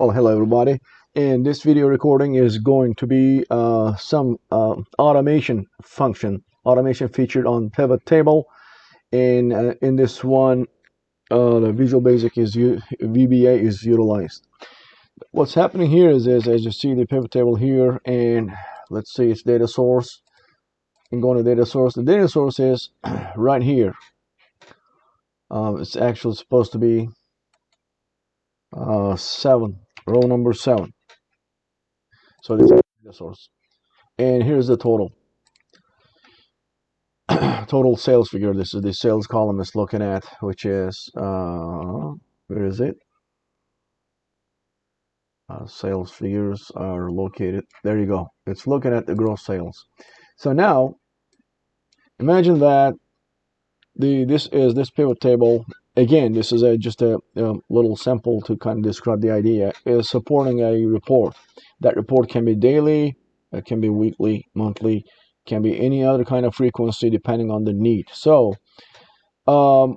Well, hello everybody. And this video recording is going to be some automation featured on Pivot Table. And in this one, the Visual Basic VBA is utilized. What's happening here is as you see the Pivot Table here, and let's see its data source. And going to data source. The data source is right here. It's actually supposed to be 7, row number 7. So this is the source, and here's the total sales figure. This is the sales column it's looking at, which is where is it? Sales figures are located. There you go. It's looking at the gross sales. So now imagine that this pivot table. Again, this is just a little sample to kind of describe the idea. Is supporting a report. That report can be daily, it can be weekly, monthly, can be any other kind of frequency depending on the need. So the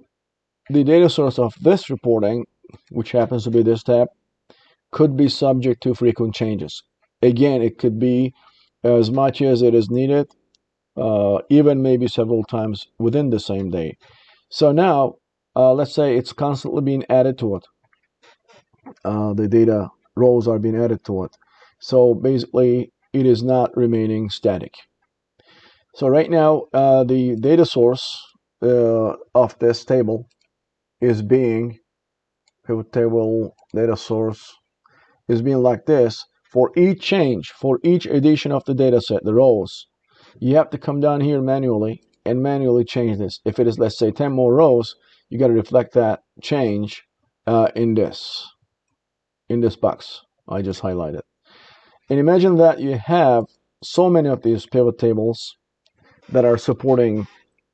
data source of this reporting, which happens to be this tab, could be subject to frequent changes. Again, it could be as much as it is needed, even maybe several times within the same day. So now let's say it's constantly being added to it. The data rows are being added to it. So basically, it is not remaining static. So right now, the data source of this table is being pivot table data source is being like this. For each change, for each addition of the data set, the rows, you have to come down here manually and manually change this. If it is, let's say, 10 more rows, you got to reflect that change in this box I just highlighted. And imagine that you have so many of these pivot tables that are supporting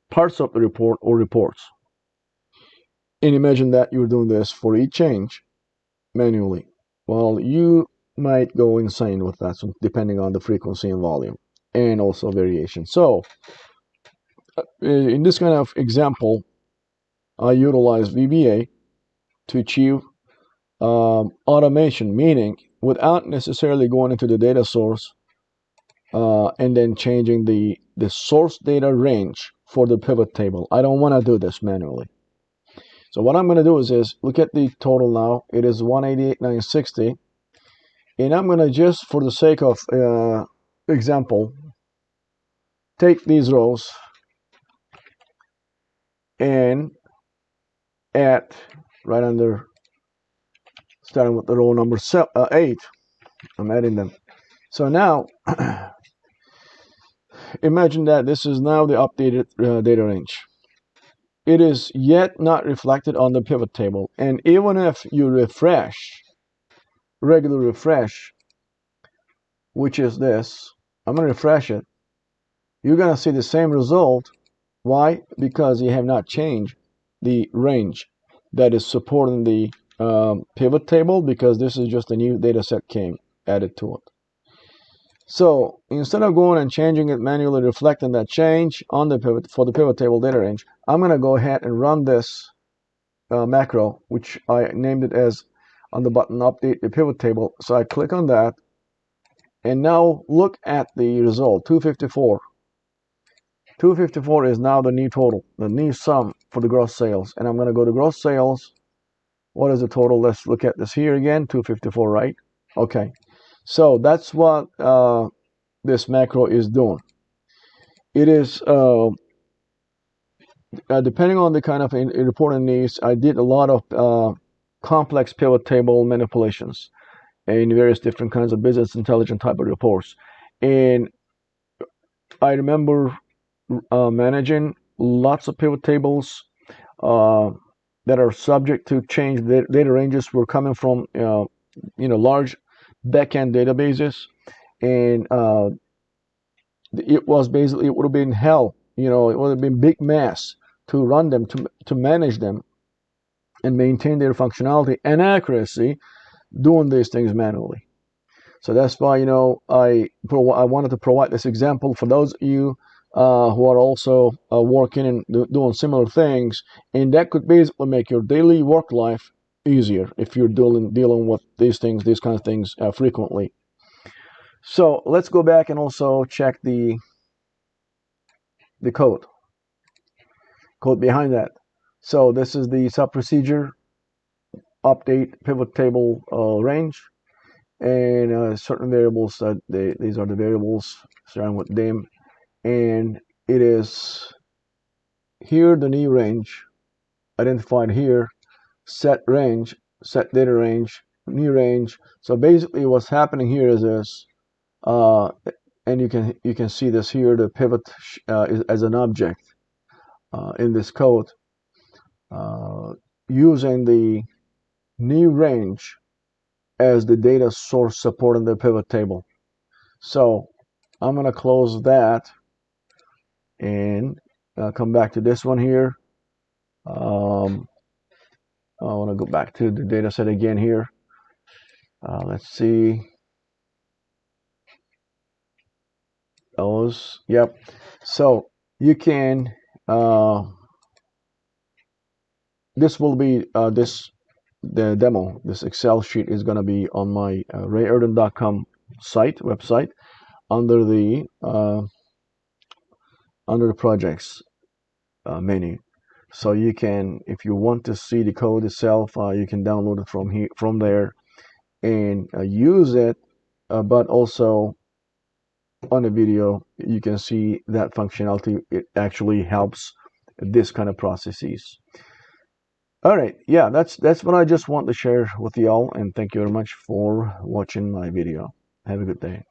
parts of the report or reports. And imagine that you're doing this for each change manually. Well, you might go insane with that, depending on the frequency and volume and also variation. So in this kind of example, I utilize VBA to achieve automation, meaning without necessarily going into the data source and then changing the source data range for the pivot table. I don't want to do this manually. So what I'm going to do is look at the total now. It is 188,960, and I'm going to, just for the sake of example, take these rows and add right under, starting with the row number 8. I'm adding them. So now imagine that this is now the updated data range. It is yet not reflected on the pivot table, and even if you refresh, regular refresh, which is this, I'm going to refresh it, you're going to see the same result. Why? Because you have not changed the range that is supporting the pivot table, because this is just a new data set came added to it. So instead of going and changing it manually, reflecting that change on the pivot for the pivot table data range, I'm going to go ahead and run this macro, which I named it as on the button update the pivot table. So I click on that, and now look at the result, 254. 254 is now the new total, the new sum for the gross sales. And I'm going to go to gross sales. What is the total? Let's look at this here again, 254, right? Okay. So that's what this macro is doing. It is, depending on the kind of reporting needs, I did a lot of complex pivot table manipulations in various different kinds of business intelligence type of reports. And I remember managing lots of pivot tables that are subject to change. The data ranges were coming from large backend databases, and it was basically, it would have been hell. It would have been big mess to run them, to manage them and maintain their functionality and accuracy doing these things manually. So that's why I wanted to provide this example for those of you who are also working and doing similar things, and that could basically make your daily work life easier if you're dealing with these kind of things frequently. So let's go back and also check the code behind that. So this is the sub procedure update pivot table range, and certain variables that these are the variables starting with dim, and it is here the new range identified here, set range, set data range, new range. So basically what's happening here is this, and you can see this here, the pivot is as an object in this code, using the new range as the data source supporting the pivot table. So I'm going to close that and come back to this one here. I want to go back to the data set again here. Let's see. Those, yep. So you can, this will be, the demo, this Excel sheet is going to be on my rayerden.com website under the projects menu. So you can, if you want to see the code itself, you can download it from there and use it, but also on the video you can see that functionality. It actually helps this kind of processes. All right, yeah, that's what I just want to share with y'all, and thank you very much for watching my video. Have a good day.